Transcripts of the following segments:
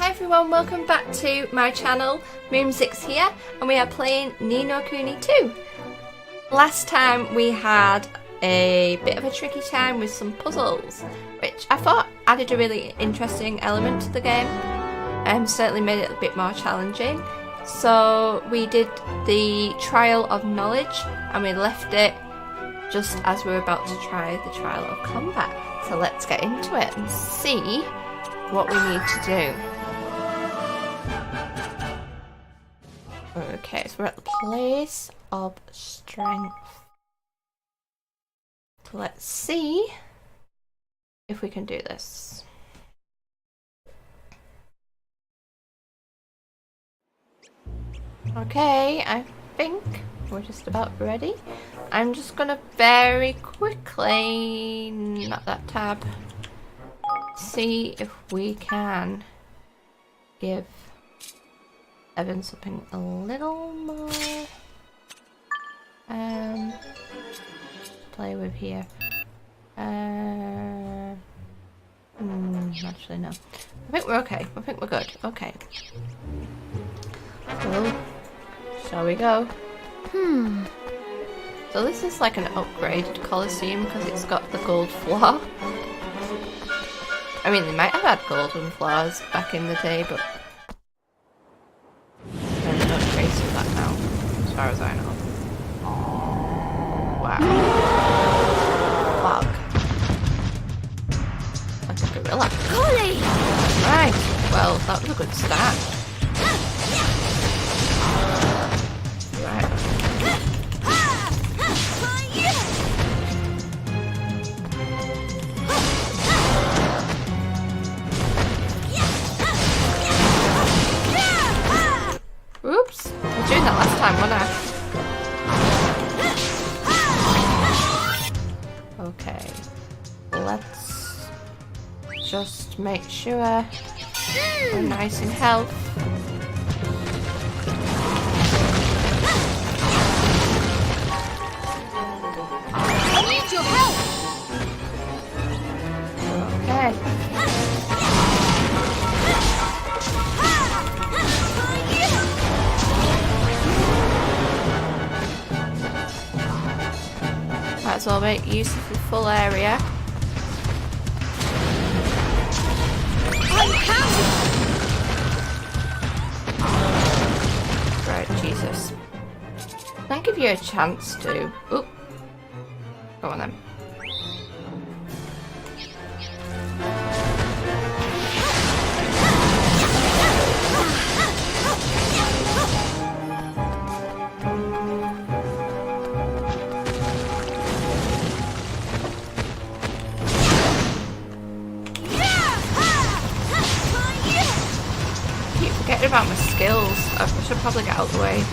Hi everyone, welcome back to my channel. Moom6 here, and we are playing Kuni II. Last time we had a bit of a tricky time with some puzzles, which I thought added a really interesting element to the game, and certainly made it a bit more challenging. So we did the Trial of Knowledge, and we left it just as we were about to try the Trial of Combat. So let's get into it and see what we need to do. Okay, so we're at the place of strength. So let's see if we can do this. Okay, I think we're just about ready. I'm just gonna very quickly, not that tab, see if we can give Evan something a little more play with here. Actually no. I think we're okay. I think we're good. Okay. So, shall we go? So this is like an upgraded Colosseum because it's got the gold floor. I mean, they might have had golden floors back in the day, but they're not upgrades to that now, as far as I know. Wow. Fog. Like a gorilla. Holy! Right, well, that was a good start. Right. Oops, I was doing that last time, wasn't I? Okay, let's just make sure we're nice in health. I need your help! Okay. Might as well make use of the full area. Right, Jesus. Can I give you a chance to... Oop. Go on then. Forgetting about my skills. I should probably get out of the way.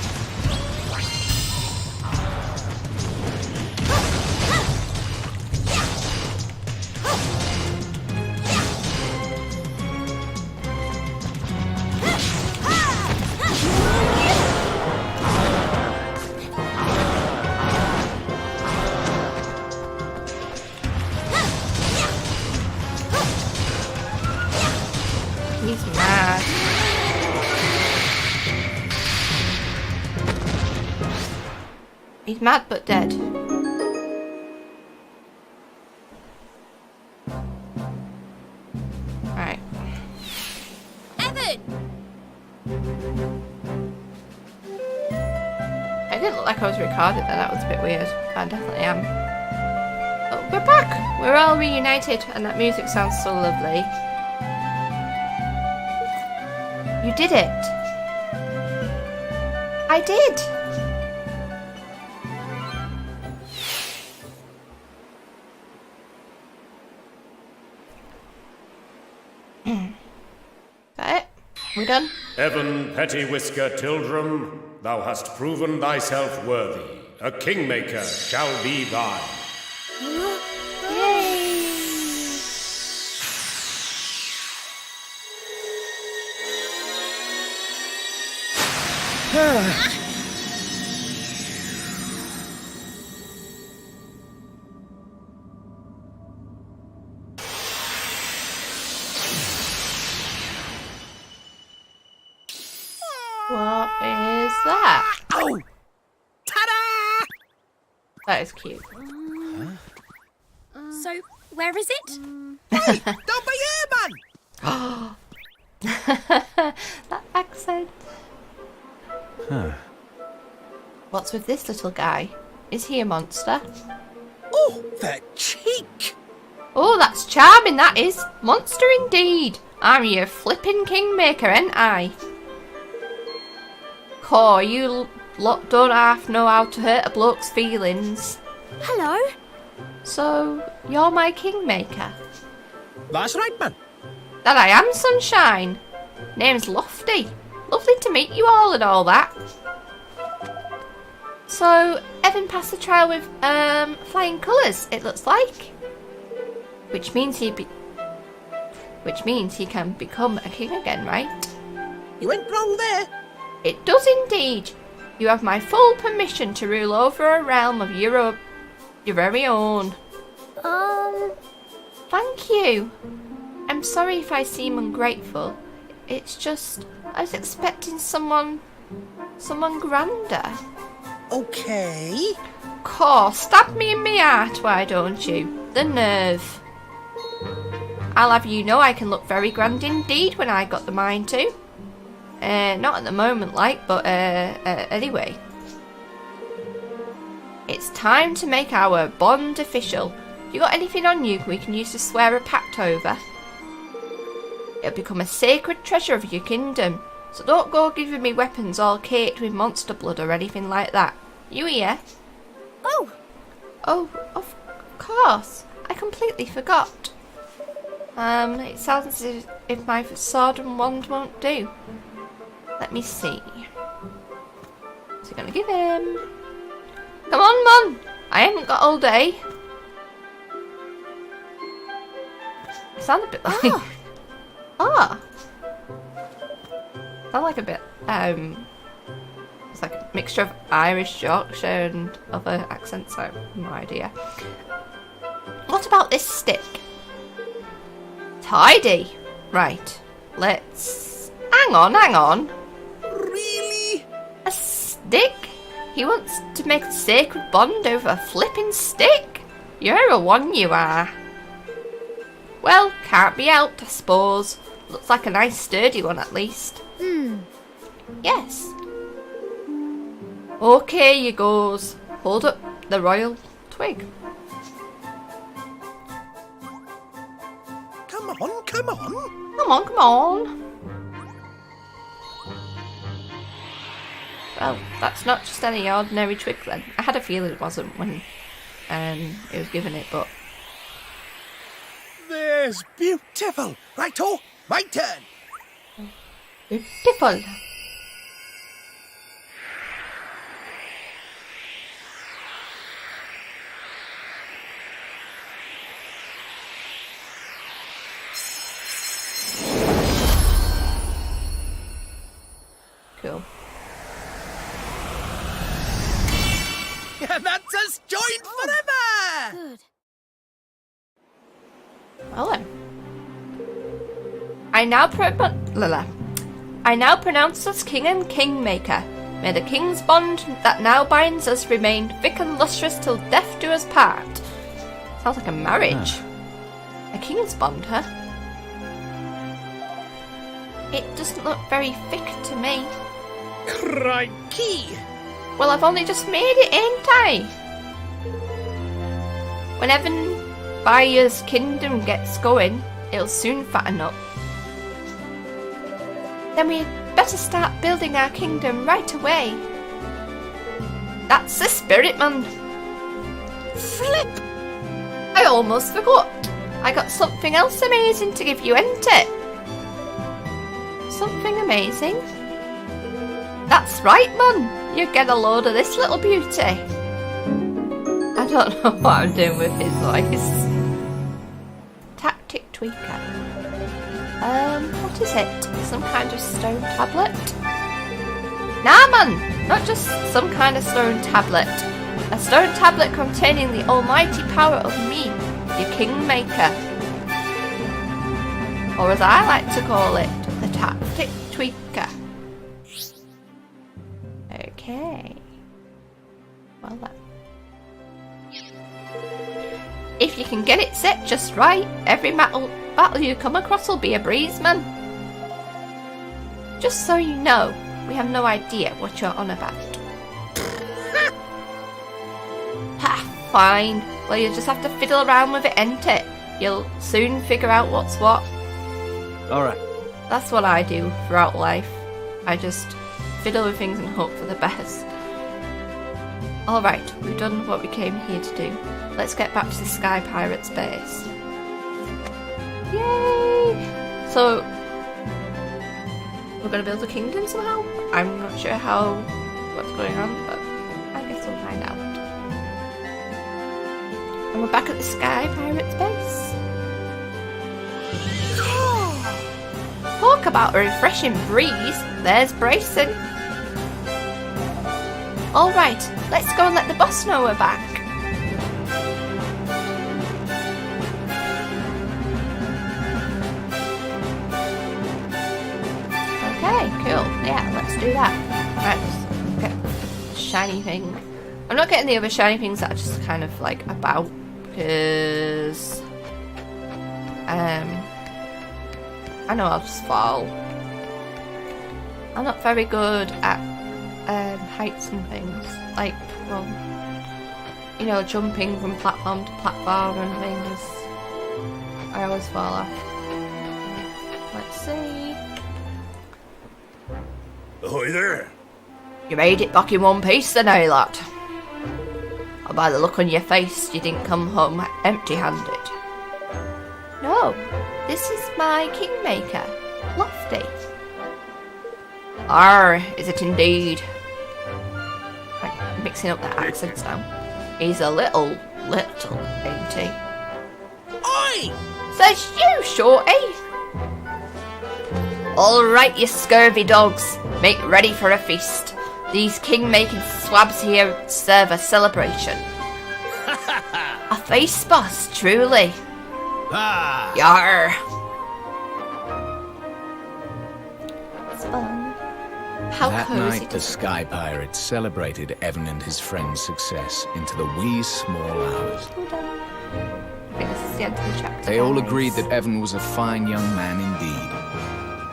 He's mad. He's mad but dead. Right. Evan! I didn't look like I was recorded then, that was a bit weird. I definitely am. Oh, we're back! We're all reunited and that music sounds so lovely. You did it! I did! Is that it? We done? Evan Petty Whisker Tildrum, thou hast proven thyself worthy. A kingmaker shall be thine. What is that? Oh! Ta-da! That is cute. So, where is it? Hey, don't be here, man! That accent. What's with this little guy? Is he a monster? Oh, the cheek! Oh, that's charming, that is. Monster indeed. I'm your flippin' kingmaker, ain't I? Core, you lot don't half know how to hurt a bloke's feelings. Hello? So, you're my kingmaker? That's right, man. That I am, sunshine. Name's Lofty. Lovely to meet you all and all that. So, Evan passed the trial with flying colours, it looks like. Which means he can become a king again, right? You went wrong there. It does indeed. You have my full permission to rule over a realm of your very own. Thank you. I'm sorry if I seem ungrateful. It's just I was expecting someone grander. Okay. Core, stab me in my heart, why don't you? The nerve. I'll have you know I can look very grand indeed when I got the mind to. Not at the moment, like, but anyway. It's time to make our bond official. You got anything on you we can use to swear a pact over? It'll become a sacred treasure of your kingdom, so don't go giving me weapons all caked with monster blood or anything like that. You hear? Oh, Oh, of course. I completely forgot. It sounds as if my sword and wand won't do. Let me see. What's he gonna give him? Come on, Mum! I haven't got all day. You sound a bit like... Ah! Sound like a bit, it's like a mixture of Irish, Yorkshire and other accents, I have no idea. What about this stick? Tidy! Right, let's... Hang on! Really? A stick? He wants to make a sacred bond over a flipping stick? You're a one, you are. Well, can't be helped, I suppose. Looks like a nice sturdy one at least. Yes. Okay, you goes. Hold up the royal twig. Come on. Come on. Well, that's not just any ordinary twig then. I had a feeling it wasn't when it was given it, but... There's beautiful. Righto, my turn. Beautiful. Cool. That's us joined forever. good. Well then. I now pronounce us king and kingmaker. May the king's bond that now binds us remain thick and lustrous till death do us part. Sounds like a marriage. A king's bond, huh? It doesn't look very thick to me. Crikey. Well, I've only just made it, ain't I? When Evan Bayer's kingdom gets going, it'll soon fatten up. Then we'd better start building our kingdom right away. That's the spirit, man. Flip! I almost forgot. I got something else amazing to give you, ain't it? Something amazing? That's right, man. You get a load of this little beauty. I don't know what I'm doing with his voice. Tactic tweaker. What is it? Some kind of stone tablet? Nah, man! Not just some kind of stone tablet. A stone tablet containing the almighty power of me, your kingmaker. Or as I like to call it, the tactic tweaker. Okay. Well then. If you can get it set just right, every battle you come across will be a breeze, man. Just so you know, we have no idea what you're on about. Ha, fine. Well, you just have to fiddle around with it, ain't it? You'll soon figure out what's what. Alright. That's what I do throughout life. I just fiddle with things and hope for the best. Alright, we've done what we came here to do. Let's get back to the Sky Pirates base. Yay! So, we're going to build a kingdom somehow? I'm not sure what's going on, but I guess we'll find out. And we're back at the Sky Pirates base. Talk about a refreshing breeze. There's Brayson. Alright, let's go and let the boss know we're back. Okay, cool. Yeah, let's do that. Right, let's get shiny thing. I'm not getting the other shiny things that are just kind of like about, because I know I'll just fall. I'm not very good at heights and things. Like, well, you know, jumping from platform to platform and things. I always fall off. Let's see. Ahoy there. You made it back in one piece then, eh, lad? Or by the look on your face, you didn't come home empty-handed. No, this is my Kingmaker, Lofty. Arr, is it indeed? I'm mixing up the accents now. He's a little, ain't he? Oi! Says you, shorty! Alright, you scurvy dogs, make ready for a feast. These king-making swabs here serve a celebration. A face boss, truly. Ah! Yarr! It's fun. How That cozy night, the does it Sky Pirates celebrated Evan and his friend's success into the wee small hours. look? I think this is the end of the chapter. They all guys. agreed that Evan was a fine young man indeed,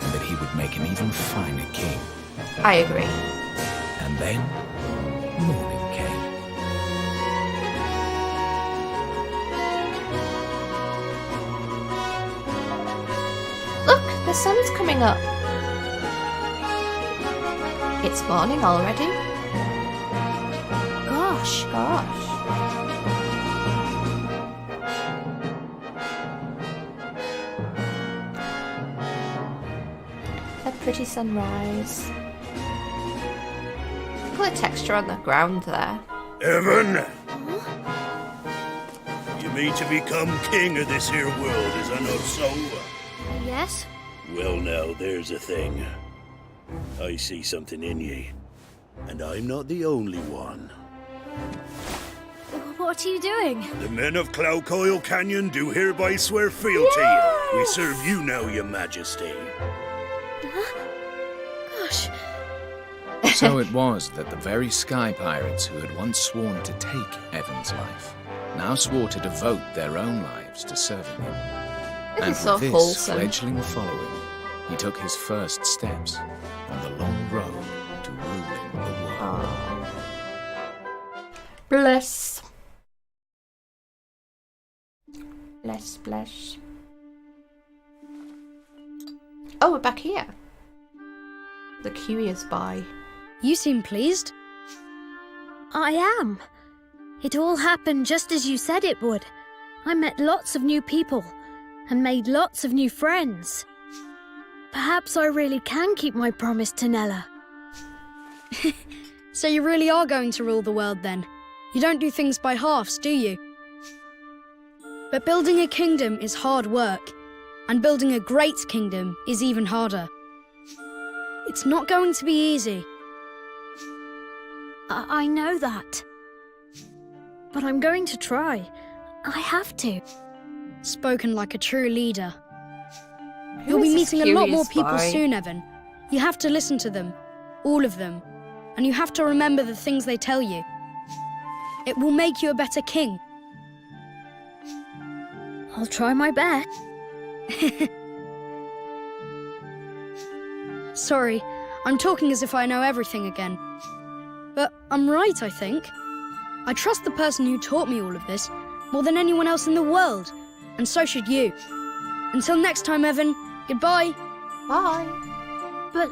and that he would make an even finer king. I agree. And then, morning came. Look, the sun's coming up. It's morning already. Gosh. A pretty sunrise. Look at the texture on the ground there. Evan! You mean to become king of this here world, is that not so? Yes? Well now, there's a thing. I see something in ye. And I'm not the only one. What are you doing? The men of Cloudcoil Canyon do hereby swear fealty. We serve you now, your majesty. Gosh. So it was that the very Sky Pirates who had once sworn to take Evan's life now swore to devote their own lives to serving him. This And is so with this wholesome. fledgling following, he took his first steps on the long road to ruling the world. Aww. Bless. Bless. Oh, we're back here. The curious boy. You seem pleased. I am. It all happened just as you said it would. I met lots of new people and made lots of new friends. Perhaps I really can keep my promise to Nella. So you really are going to rule the world then? You don't do things by halves, do you? But building a kingdom is hard work, and building a great kingdom is even harder. It's not going to be easy. I know that. But I'm going to try. I have to. Spoken like a true leader. Who You'll be is this meeting a lot more curious people boy? soon, Evan. You have to listen to them. All of them. and you have to remember the things they tell you. It will make you a better king. I'll try my best. Sorry, I'm talking as if I know everything again. But I'm right, I think. I trust the person who taught me all of this more than anyone else in the world, and so should you. Until next time, Evan, goodbye. Bye. But...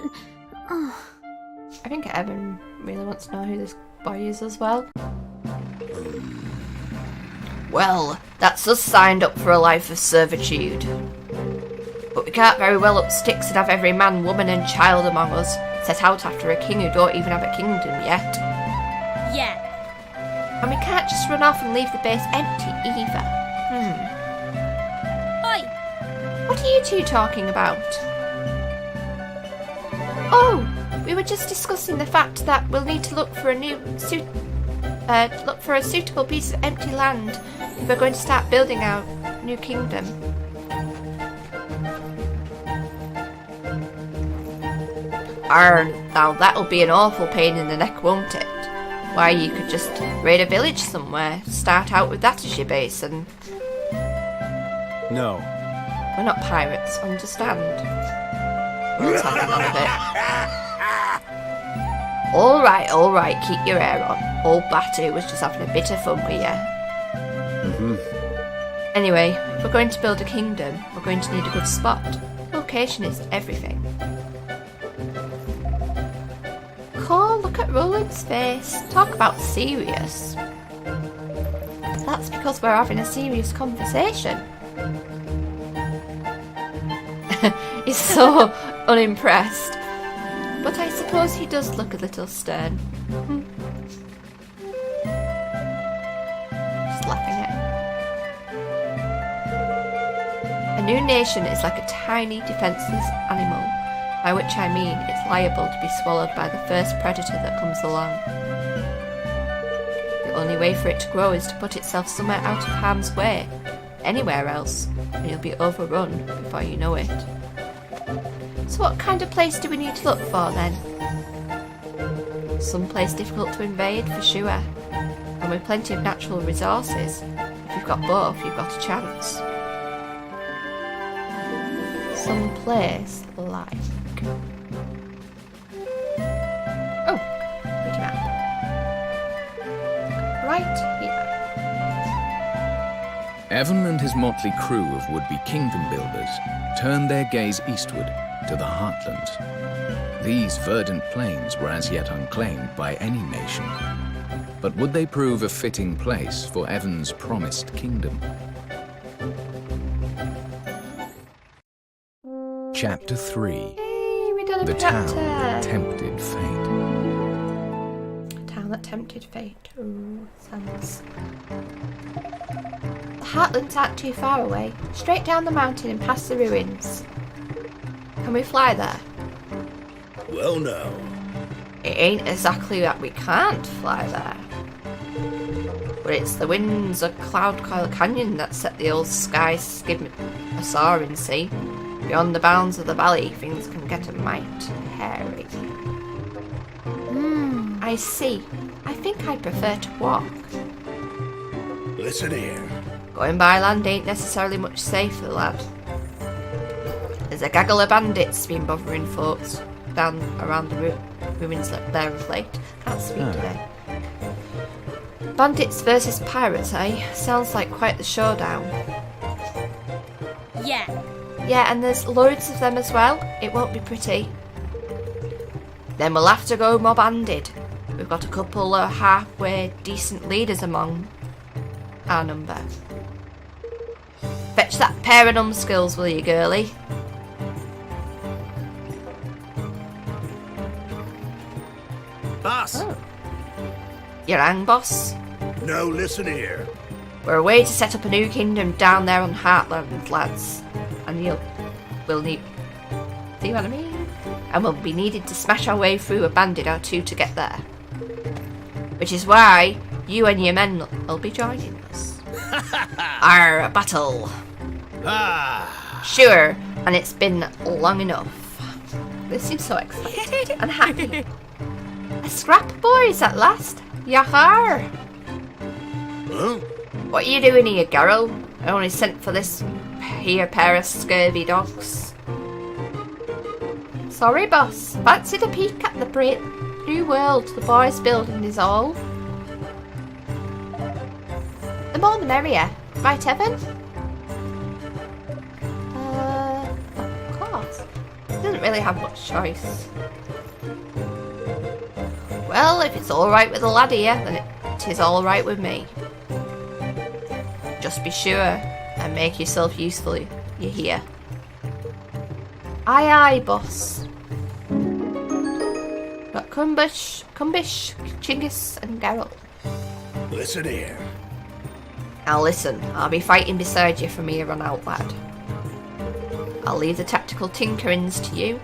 I think Evan really wants to know who this boy is as well. Well, that's us signed up for a life of servitude. But we can't very well up sticks and have every man, woman and child among us set out after a king who don't even have a kingdom yet. Yeah. And we can't just run off and leave the base empty either. Oi! What are you two talking about? Oh, we were just discussing the fact that we'll need to look for a suitable piece of empty land if we're going to start building our new kingdom. Now that'll be an awful pain in the neck, won't it? Why, you could just raid a village somewhere, start out with that as your base, and... No. We're not pirates, understand? We'll tackle none of it. Alright, keep your hair on. Old Batu was just having a bit of fun with you. Anyway, if we're going to build a kingdom, we're going to need a good spot. Location is everything. Cool, look at Roland's face. Talk about serious. That's because we're having a serious conversation. He's so unimpressed. But I suppose he does look a little stern. Just laughing at him. A new nation is like a tiny, defenceless animal, by which I mean it's liable to be swallowed by the first predator that comes along. The only way for it to grow is to put itself somewhere out of harm's way, anywhere else, and you'll be overrun before you know it. So what kind of place do we need to look for then? Some place difficult to invade for sure, and with plenty of natural resources. If you've got both, you've got a chance. Some place like... Oh, pretty map. Right here. Evan and his motley crew of would-be kingdom builders turned their gaze eastward to the heartlands. These verdant plains were as yet unclaimed by any nation. But would they prove a fitting place for Evan's promised kingdom? Chapter 3. Hey, we done a The Town chapter. That Tempted Fate. Town that tempted fate. Ooh, sounds... The heartlands aren't too far away. Straight down the mountain and past the ruins. Can we fly there? Well, no. It ain't exactly that we can't fly there. But it's the winds of Cloud Coil Canyon that set the old sky skim a soaring sea. Beyond the bounds of the valley, things can get a mite hairy. I see. I think I prefer to walk. Listen here. Going by land ain't necessarily much safer, lad. There's a gaggle of bandits been bothering folks down around the ruins there of late. Can't speak today. Bandits versus pirates, eh? Sounds like quite the showdown. Yeah. Yeah, and there's loads of them as well. It won't be pretty. Then we'll have to go more banded. We've got a couple of halfway decent leaders among our number. Fetch that pair of numbskills, will you, girlie? Boss. Oh. Your hang, boss? No, listen here. We're away to set up a new kingdom down there on Heartland, lads. And we'll need... See what I mean? And we'll be needed to smash our way through a bandit or two to get there. Which is why you and your men will be joining us. Our battle. Sure, and it's been long enough. They seem so excited and happy. A scrap, boys, at last. Yahar! Huh? What are you doing here, Garrow? I only sent for this here pair of scurvy dogs. Sorry, boss. Fancied a peek at the great new world the boys building is all. The more the merrier. Right, Evan? Of course. He doesn't really have much choice. Well, if it's alright with the lad here, then it is alright with me. Just be sure and make yourself useful, you hear? Aye aye, boss. Got Kumbish, Chinggis and Geralt. Listen here. Now listen, I'll be fighting beside you from here on out, lad. I'll leave the tactical tinkerings to you,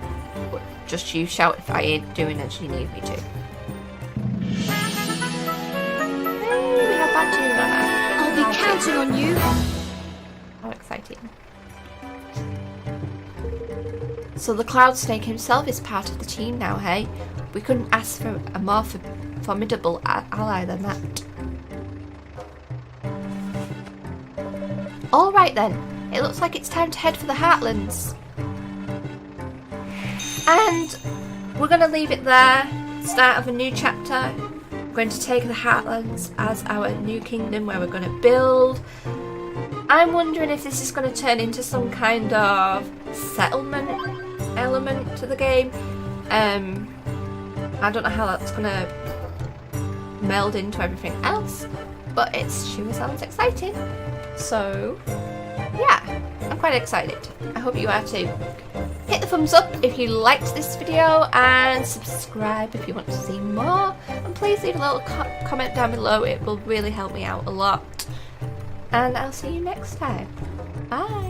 but just you shout if I ain't doing as you need me to. I'll be counting on you. How exciting. So the Cloud Snake himself is part of the team now, hey? We couldn't ask for a more formidable ally than that. Alright then, it looks like it's time to head for the Heartlands. And we're going to leave it there, start of a new chapter. We're going to take the Heartlands as our new kingdom where we're going to build. I'm wondering if this is going to turn into some kind of settlement element to the game. I don't know how that's going to meld into everything else, but it sure sounds exciting. So, yeah, I'm quite excited. I hope you are too. Hit the thumbs up if you liked this video and subscribe if you want to see more. And please leave a little comment down below. It will really help me out a lot. And I'll see you next time. Bye.